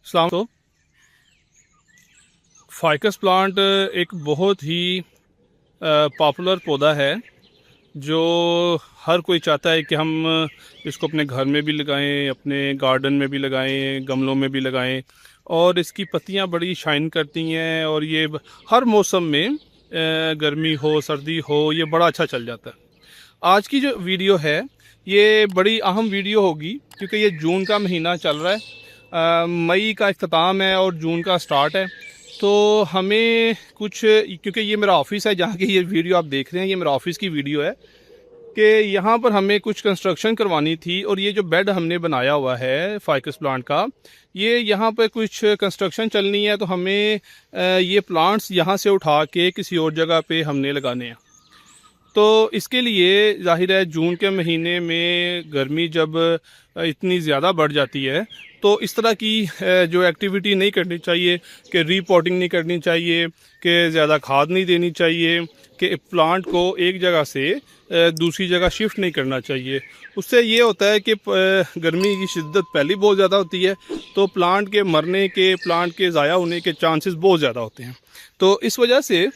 सलाम। तो ficus plant एक बहुत ही पॉपुलर पौधा है जो हर कोई चाहता है कि हम इसको अपने घर में भी लगाएं, अपने गार्डन में भी लगाएं, गमलों में भी लगाएं। और इसकी पत्तियां बड़ी शाइन करती हैं और ये हर मौसम में गर्मी हो सर्दी हो ये बड़ा अच्छा चल जाता है। आज की जो वीडियो है ये बड़ी अहम वीडियो होगी क्योंकि ये जून का महीना चल रहा है। मई का अख्ताम है और जून का स्टार्ट है। तो हमें कुछ, क्योंकि ये मेरा ऑफिस है जहाँ की ये वीडियो आप देख रहे हैं, ये मेरा ऑफिस की वीडियो है कि यहाँ पर हमें कुछ कंस्ट्रक्शन करवानी थी। और ये जो बेड हमने बनाया हुआ है फाइकस प्लांट का, ये यहाँ पर कुछ कंस्ट्रक्शन चलनी है तो हमें ये प्लांट्स यहाँ से उठा के किसी और जगह पे हमने लगाने हैं। तो इसके लिए ज़ाहिर है जून के महीने में गर्मी जब इतनी ज़्यादा बढ़ जाती है तो इस तरह की जो एक्टिविटी नहीं करनी चाहिए कि रीपॉटिंग नहीं करनी चाहिए, कि ज़्यादा खाद नहीं देनी चाहिए, कि प्लांट को एक जगह से दूसरी जगह शिफ्ट नहीं करना चाहिए। उससे ये होता है कि गर्मी की शिद्दत पहले बहुत ज़्यादा होती है तो प्लांट के मरने के, प्लांट के ज़ाया होने के चांसेस बहुत ज़्यादा होते हैं। तो इस वजह से,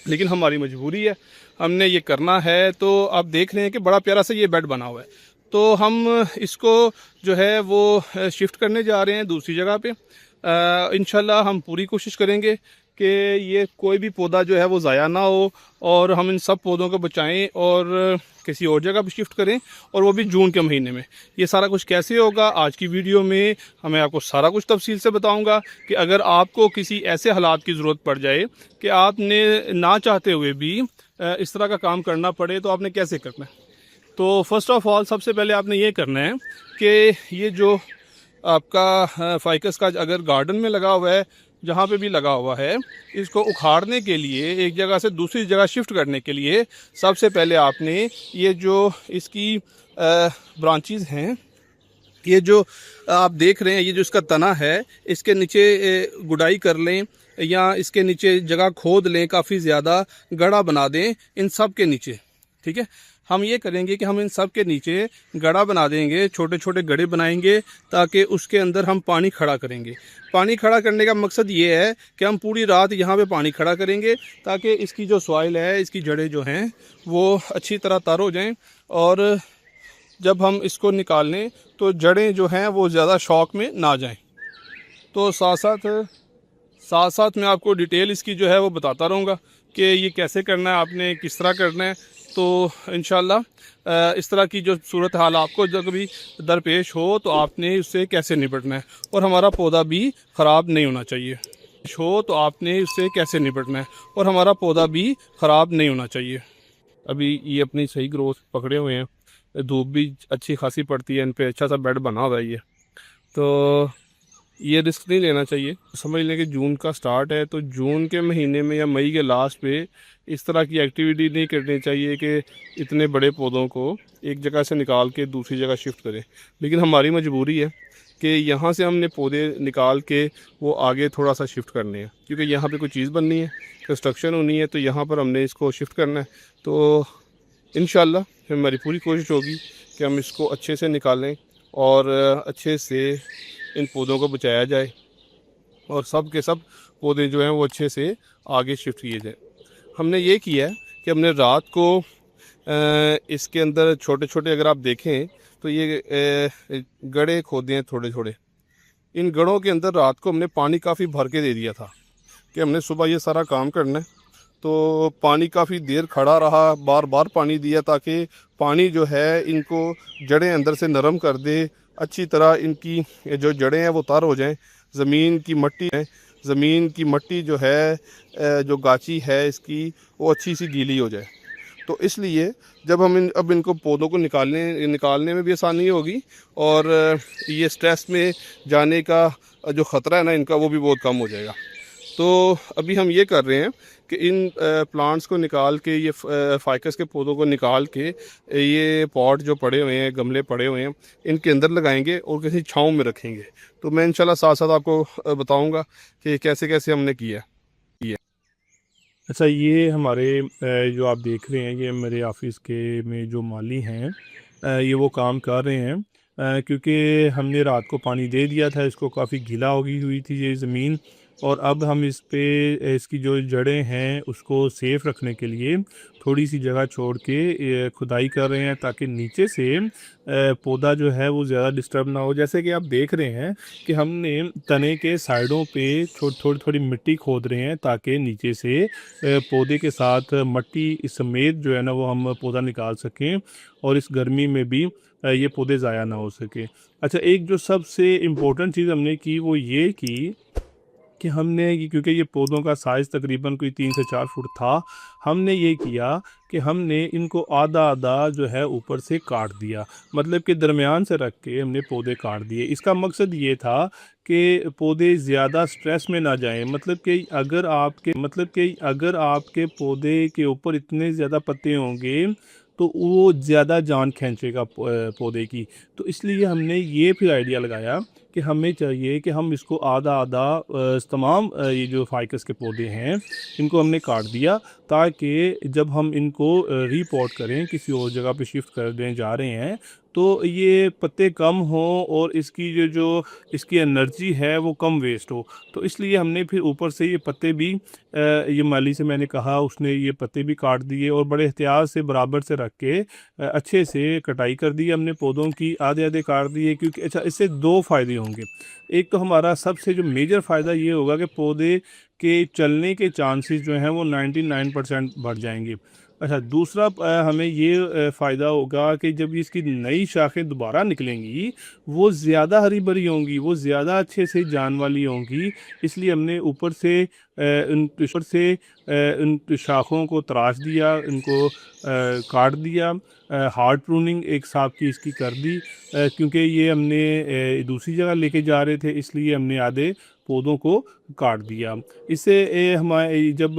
लेकिन हमारी मजबूरी है, हमने ये करना है। तो आप देख रहे हैं कि बड़ा प्यारा सा ये बेड बना हुआ है। तो हम इसको जो है वो शिफ्ट करने जा रहे हैं दूसरी जगह पे। इंशाल्लाह हम पूरी कोशिश करेंगे कि ये कोई भी पौधा जो है वो ज़ाया ना हो और हम इन सब पौधों को बचाएं और किसी और जगह पे शिफ्ट करें, और वो भी जून के महीने में। ये सारा कुछ कैसे होगा आज की वीडियो में हमें आपको सारा कुछ तफसील से बताऊंगा कि अगर आपको किसी ऐसे हालात की ज़रूरत पड़ जाए कि आपने ना चाहते हुए भी इस तरह का काम करना पड़े तो आपने कैसे करना है। तो फर्स्ट ऑफ ऑल सबसे पहले आपने ये करना है कि ये जो आपका फाइकस का अगर गार्डन में लगा हुआ है, जहाँ पे भी लगा हुआ है, इसको उखाड़ने के लिए, एक जगह से दूसरी जगह शिफ्ट करने के लिए सबसे पहले आपने ये जो इसकी ब्रांचेस हैं, ये जो आप देख रहे हैं, ये जो इसका तना है, इसके नीचे गुडाई कर लें या इसके नीचे जगह खोद लें, काफ़ी ज़्यादा गड़ा बना दें इन सब के नीचे। ठीक है, हम ये करेंगे कि हम इन सब के नीचे गड़ा बना देंगे, छोटे छोटे गड्ढे बनाएंगे ताकि उसके अंदर हम पानी खड़ा करेंगे। पानी खड़ा करने का मकसद ये है कि हम पूरी रात यहाँ पे पानी खड़ा करेंगे ताकि इसकी जो सॉइल है, इसकी जड़ें जो हैं वो अच्छी तरह तर हो जाएं, और जब हम इसको निकाल लें तो जड़ें जो हैं वो ज़्यादा शॉक में ना जाएं। तो साथ साथ मैं आपको डिटेल इसकी जो है वो बताता रहूँगा कि ये कैसे करना है, आपने किस तरह करना है। तो इंशाल्लाह इस तरह की जो सूरत हाल आपको जब भी दरपेश हो तो आपने उससे कैसे निपटना है, और हमारा पौधा भी ख़राब नहीं होना चाहिए हो तो आपने उससे कैसे निपटना है, और हमारा पौधा भी ख़राब नहीं होना चाहिए। अभी ये अपनी सही ग्रोथ पकड़े हुए हैं, धूप भी अच्छी खासी पड़ती है, इन पे अच्छा सा बेड बना हुआ है ये। तो ये रिस्क नहीं लेना चाहिए। समझ लें कि जून का स्टार्ट है तो जून के महीने में या मई के लास्ट पे इस तरह की एक्टिविटी नहीं करनी चाहिए कि इतने बड़े पौधों को एक जगह से निकाल के दूसरी जगह शिफ्ट करें। लेकिन हमारी मजबूरी है कि यहाँ से हमने पौधे निकाल के वो आगे थोड़ा सा शिफ्ट करने हैं, क्योंकि यहाँ पे कोई चीज़ बननी है, कंस्ट्रक्शन होनी है, तो यहाँ पर हमने इसको शिफ्ट करना है। तो इंशाल्लाह हमारी पूरी कोशिश होगी कि हम इसको अच्छे से निकालें और अच्छे से इन पौधों को बचाया जाए और सब के सब पौधे जो हैं वो अच्छे से आगे शिफ्ट किए जाए। हमने ये किया है कि हमने रात को इसके अंदर छोटे छोटे, अगर आप देखें तो ये गड्ढे खोदे हैं थोड़े थोड़े। इन गड्ढों के अंदर रात को हमने पानी काफ़ी भर के दे दिया था कि हमने सुबह ये सारा काम करना है। तो पानी काफ़ी देर खड़ा रहा, बार बार पानी दिया ताकि पानी जो है इनको जड़ें अंदर से नरम कर दे, अच्छी तरह इनकी जो जड़ें हैं वो तर हो जाएं। ज़मीन की मट्टी जो है, जो गाची है इसकी, वो अच्छी सी गीली हो जाए। तो इसलिए जब हम अब इनको पौधों को निकालने में भी आसानी होगी और ये स्ट्रेस में जाने का जो ख़तरा है ना इनका, वो भी बहुत कम हो जाएगा। तो अभी हम ये कर रहे हैं कि इन प्लांट्स को निकाल के, ये फाइकस के पौधों को निकाल के, ये पॉट जो पड़े हुए हैं, गमले पड़े हुए हैं, इनके अंदर लगाएंगे और किसी छांव में रखेंगे। तो मैं इंशाल्लाह साथ साथ आपको बताऊंगा कि कैसे कैसे हमने किया है। अच्छा, ये हमारे जो आप देख रहे हैं, ये मेरे ऑफिस के में जो माली हैं, ये वो काम कर रहे हैं। क्योंकि हमने रात को पानी दे दिया था, इसको काफ़ी गीला हो गई हुई थी ये ज़मीन। और अब हम इस पे इसकी जो जड़ें हैं उसको सेफ रखने के लिए थोड़ी सी जगह छोड़ के खुदाई कर रहे हैं, ताकि नीचे से पौधा जो है वो ज़्यादा डिस्टर्ब ना हो। जैसे कि आप देख रहे हैं कि हमने तने के साइडों पे थोड़ी थोड़ी मिट्टी खोद रहे हैं, ताकि नीचे से पौधे के साथ मट्टी समेत जो है ना वो हम पौधा निकाल सकें, और इस गर्मी में भी ये पौधे ज़ाया ना हो सके। अच्छा, एक जो सबसे इम्पोर्टेंट चीज़ हमने की वो ये की कि हमने क्योंकि ये पौधों का साइज़ तकरीबन कोई 3 से 4 फुट था, हमने ये किया कि हमने इनको आधा आधा जो है ऊपर से काट दिया। मतलब कि दरमियान से रख के हमने पौधे काट दिए। इसका मकसद ये था कि पौधे ज़्यादा स्ट्रेस में ना जाएं। मतलब कि अगर आपके पौधे के ऊपर इतने ज़्यादा पत्ते होंगे तो वो ज़्यादा जान खींचेगा पौधे की। तो इसलिए हमने ये फिर आइडिया लगाया कि हमें चाहिए कि हम इसको आधा आधा तमाम ये जो फाइकस के पौधे हैं इनको हमने काट दिया, ताकि जब हम इनको रीपॉट करें, किसी और जगह पे शिफ्ट करने जा रहे हैं, तो ये पत्ते कम हों और इसकी जो इसकी एनर्जी है वो कम वेस्ट हो। तो इसलिए हमने फिर ऊपर से ये पत्ते भी ये माली से मैंने कहा, उसने ये पत्ते भी काट दिए और बड़े एहतियात से बराबर से रख के अच्छे से कटाई कर दी हमने पौधों की, आधे आधे काट दिए। क्योंकि अच्छा, इससे दो फ़ायदे होंगे। एक तो हमारा सबसे जो मेजर फ़ायदा ये होगा कि पौधे के चलने के चांसेस जो हैं वो 99% बढ़ जाएंगे। अच्छा, दूसरा हमें ये फ़ायदा होगा कि जब इसकी नई शाखें दोबारा निकलेंगी, वो ज़्यादा हरी भरी होंगी, वो ज़्यादा अच्छे से जान वाली होंगी। इसलिए हमने उन शाखों को तराश दिया, उनको काट दिया। हार्ड प्रूनिंग एक हिसाब की इसकी कर दी, क्योंकि ये हमने दूसरी जगह लेके जा रहे थे, इसलिए हमने आधे पौधों को काट दिया। इससे हमारे जब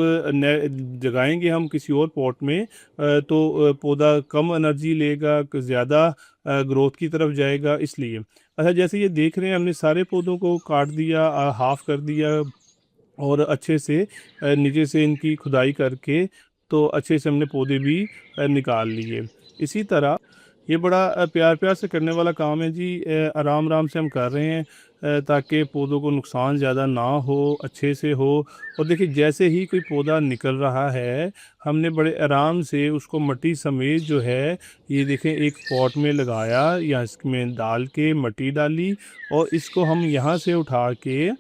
जगाएंगे हम किसी और पॉट में, तो पौधा कम एनर्जी लेगा, ज़्यादा ग्रोथ की तरफ जाएगा, इसलिए। अच्छा, जैसे ये देख रहे हैं हमने सारे पौधों को काट दिया, हाफ कर दिया, और अच्छे से नीचे से इनकी खुदाई करके तो अच्छे से हमने पौधे भी निकाल लिए। इसी तरह ये बड़ा प्यार प्यार से करने वाला काम है जी। आराम आराम से हम कर रहे हैं, ताकि पौधों को नुकसान ज़्यादा ना हो, अच्छे से हो। और देखिए, जैसे ही कोई पौधा निकल रहा है, हमने बड़े आराम से उसको मट्टी समेत जो है, ये देखें, एक पॉट में लगाया या इसमें डाल के मट्टी डाली, और इसको हम यहाँ से उठा के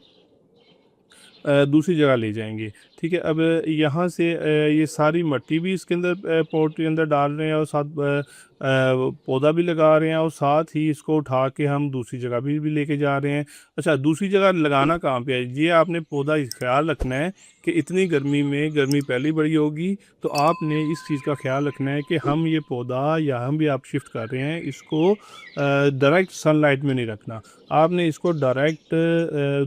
दूसरी जगह ले जाएंगे। ठीक है, अब यहाँ से ये सारी मट्टी भी इसके अंदर पॉट के अंदर डाल रहे हैं, और साथ पौधा भी लगा रहे हैं, और साथ ही इसको उठा के हम दूसरी जगह भी लेके जा रहे हैं। अच्छा, दूसरी जगह लगाना कहाँ पे है, ये आपने पौधा ख्याल रखना है कि इतनी गर्मी में, गर्मी पहली बड़ी होगी, तो आपने इस चीज़ का ख्याल रखना है कि हम ये पौधा, या हम भी आप शिफ्ट कर रहे हैं, इसको डायरेक्ट सनलाइट में नहीं रखना। आपने इसको डायरेक्ट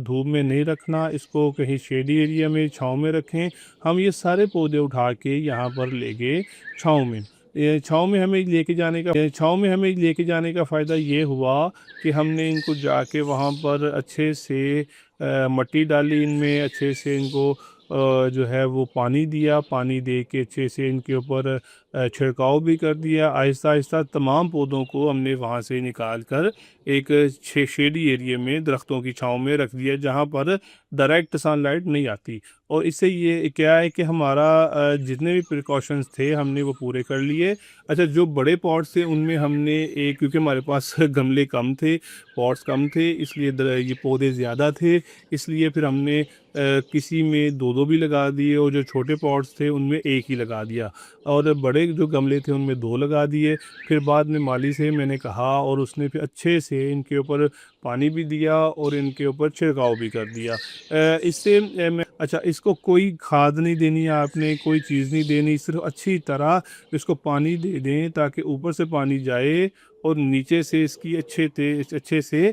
धूप में नहीं रखना, इसको कहीं शेडी एरिया में, छाँव में रखें। हम ये सारे पौधे उठा के यहाँ पर ले गए छाँव में। छाँव में हमें लेके जाने का फ़ायदा ये हुआ कि हमने इनको जाके वहाँ पर अच्छे से मट्टी डाली, इनमें अच्छे से इनको जो है वो पानी दिया, पानी दे के अच्छे से इनके ऊपर छिड़काव भी कर दिया। आहिस्ता आहिस्ता तमाम पौधों को हमने वहाँ से निकाल कर एक शेडी एरिया में, दरख्तों की छांव में रख दिया, जहाँ पर डायरेक्ट सनलाइट नहीं आती। और इससे ये क्या है कि हमारा जितने भी प्रिकॉशंस थे हमने वो पूरे कर लिए। अच्छा, जो बड़े पॉट्स थे उनमें हमने एक, क्योंकि हमारे पास गमले कम थे, पॉट्स कम थे, इसलिए ये पौधे ज़्यादा थे, इसलिए फिर हमने किसी में दो दो भी लगा दिए, और जो छोटे पॉट्स थे उनमें एक ही लगा दिया, और बड़े जो गमले थे उनमें दो लगा दिए। फिर बाद में माली से मैंने कहा, और उसने फिर अच्छे से इनके ऊपर पानी भी दिया और इनके ऊपर छिड़काव भी कर दिया। इससे मैं, अच्छा, इसको कोई खाद नहीं देनी है आपने, कोई चीज़ नहीं देनी, सिर्फ अच्छी तरह इसको पानी दे दें, ताकि ऊपर से पानी जाए और नीचे से इसकी अच्छे से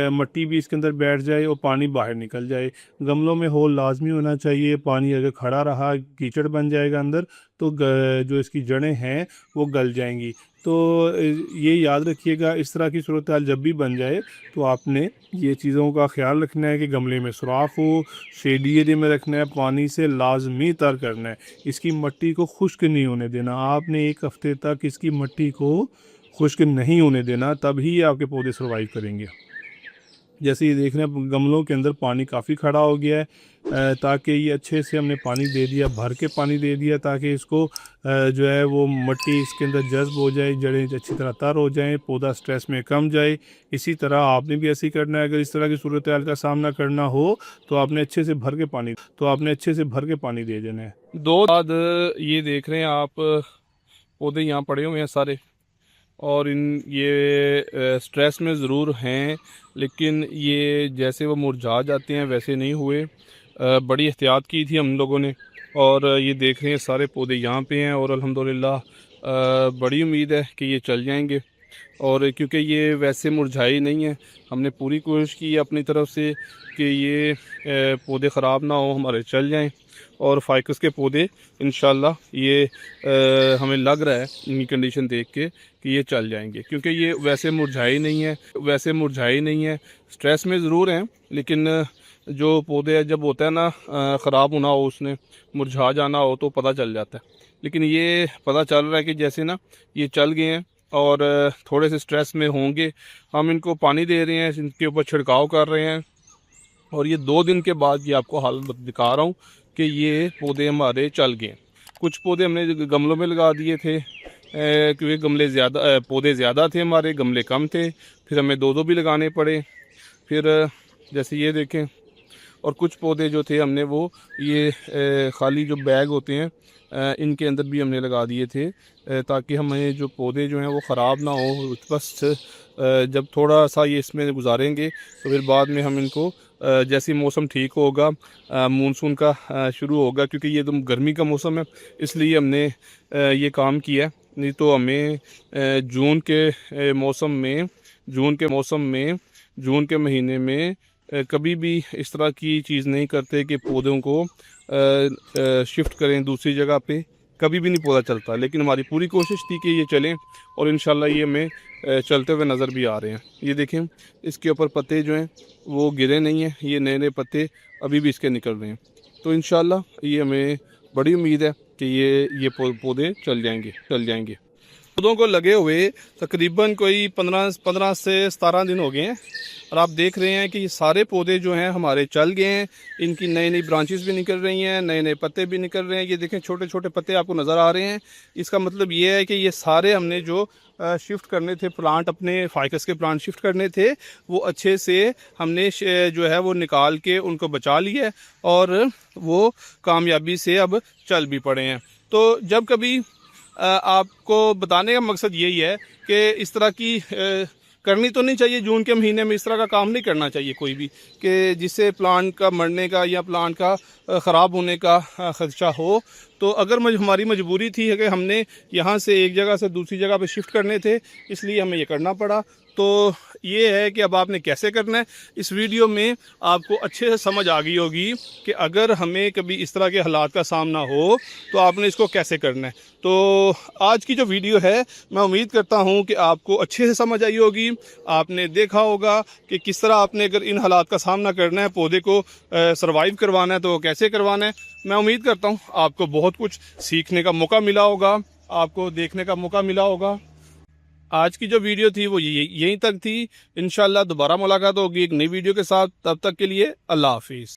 मट्टी भी इसके अंदर बैठ जाए और पानी बाहर निकल जाए। गमलों में होल लाजमी होना चाहिए, पानी अगर खड़ा रहा कीचड़ बन जाएगा अंदर, तो जो इसकी जड़ें हैं वो गल जाएंगी। तो ये याद रखिएगा, इस तरह की सूरत हाल जब भी बन जाए तो आपने ये चीज़ों का ख्याल रखना है कि गमले में सुराख हो, शेडी एरिया में रखना है, पानी से लाजमी तर करना है, इसकी मट्टी को खुश्क नहीं होने देना। आपने एक हफ्ते तक इसकी मट्टी को खुश्क नहीं होने देना, तभी ये आपके पौधे सर्वाइव करेंगे। जैसे ये देख रहे हैं गमलों के अंदर पानी काफ़ी खड़ा हो गया है, ताकि ये अच्छे से हमने पानी दे दिया, भर के पानी दे दिया, ताकि इसको जो है वो मिट्टी इसके अंदर जज्ब हो जाए, जड़ें अच्छी तरह तर हो जाएं, पौधा स्ट्रेस में कम जाए। इसी तरह आपने भी ऐसे ही करना है। अगर इस तरह की सूरत हाल का सामना करना हो तो आपने अच्छे से भर के पानी दे देना है। दो बाद ये देख रहे हैं आप पौधे यहाँ पड़े हुए हैं सारे, और ये स्ट्रेस में ज़रूर हैं, लेकिन ये जैसे वो मुरझा जाते हैं वैसे नहीं हुए। बड़ी एहतियात की थी हम लोगों ने, और ये देख रहे हैं सारे पौधे यहाँ पे हैं, और अल्हम्दुलिल्लाह बड़ी उम्मीद है कि ये चल जाएंगे। और क्योंकि ये वैसे मुरझाए नहीं हैं, हमने पूरी कोशिश की है अपनी तरफ से कि ये पौधे ख़राब ना हो, हमारे चल जाएं। और फ़ाइकस के पौधे इंशाल्लाह ये हमें लग रहा है इनकी कंडीशन देख के कि ये चल जाएंगे, क्योंकि ये वैसे मुरझाए नहीं हैं, स्ट्रेस में ज़रूर हैं, लेकिन जो पौधे जब होता है ना ख़राब होना हो, उसने मुरझा जाना हो तो पता चल जाता है। लेकिन ये पता चल रहा है कि जैसे ना ये चल गए हैं और थोड़े से स्ट्रेस में होंगे। हम इनको पानी दे रहे हैं, इनके ऊपर छिड़काव कर रहे हैं, और ये 2 दिन के बाद ये आपको हालत दिखा रहा हूँ कि ये पौधे हमारे चल गए। कुछ पौधे हमने गमलों में लगा दिए थे, क्योंकि पौधे ज़्यादा थे, हमारे गमले कम थे, फिर हमें 2-2 भी लगाने पड़े। फिर जैसे ये देखें, और कुछ पौधे जो थे हमने वो ये खाली जो बैग होते हैं इनके अंदर भी हमने लगा दिए थे, ताकि हमें जो पौधे जो हैं वो ख़राब ना हो। बस जब थोड़ा सा ये इसमें गुजारेंगे तो फिर बाद में हम इनको जैसे मौसम ठीक होगा, मानसून का शुरू होगा, क्योंकि ये तो गर्मी का मौसम है, इसलिए हमने ये काम किया। नहीं तो हमें जून के महीने में कभी भी इस तरह की चीज़ नहीं करते कि पौधों को शिफ्ट करें दूसरी जगह पे, कभी भी नहीं पौधा चलता। लेकिन हमारी पूरी कोशिश थी कि ये चलें, और इंशाल्लाह ये हमें चलते हुए नज़र भी आ रहे हैं। ये देखें, इसके ऊपर पत्ते जो हैं वो गिरे नहीं हैं, ये नए नए पत्ते अभी भी इसके निकल रहे हैं। तो इंशाल्लाह ये हमें बड़ी उम्मीद है कि ये पौधे चल जाएंगे। पौधों को लगे हुए तकरीबन कोई 15 से 17 दिन हो गए हैं, और आप देख रहे हैं कि ये सारे पौधे जो हैं हमारे चल गए हैं। इनकी नई नई ब्रांचेस भी निकल रही हैं, नए नए पत्ते भी निकल रहे हैं। ये देखें, छोटे छोटे पत्ते आपको नज़र आ रहे हैं। इसका मतलब ये है कि ये सारे हमने जो शिफ्ट करने थे प्लांट, अपने फ़ाइकस के प्लांट शिफ्ट करने थे, वो अच्छे से हमने जो है वो निकाल के उनको बचा लिया है, और वो कामयाबी से अब चल भी पड़े हैं। तो जब कभी आपको बताने का मकसद यही है कि इस तरह की करनी तो नहीं चाहिए। जून के महीने में इस तरह का काम नहीं करना चाहिए कोई भी, कि जिससे प्लांट का मरने का या प्लांट का ख़राब होने का ख़दशा हो। तो अगर हमारी मजबूरी थी कि हमने यहाँ से एक जगह से दूसरी जगह पे शिफ्ट करने थे, इसलिए हमें ये करना पड़ा। तो ये है कि अब आपने कैसे करना है, इस वीडियो में आपको अच्छे से समझ आ गई होगी कि अगर हमें कभी इस तरह के हालात का सामना हो तो आपने इसको कैसे करना है। तो आज की जो वीडियो है, मैं उम्मीद करता हूँ कि आपको अच्छे से समझ आई होगी। आपने देखा होगा कि किस तरह आपने अगर इन हालात का सामना करना है, पौधे को सर्वाइव करवाना है, तो कैसे करवाना है। मैं उम्मीद करता हूँ आपको बहुत कुछ सीखने का मौका मिला होगा, आपको देखने का मौका मिला होगा। आज की जो वीडियो थी वो यहीं तक थी। इंशाल्लाह दोबारा मुलाकात होगी एक नई वीडियो के साथ। तब तक के लिए अल्लाह हाफिज़।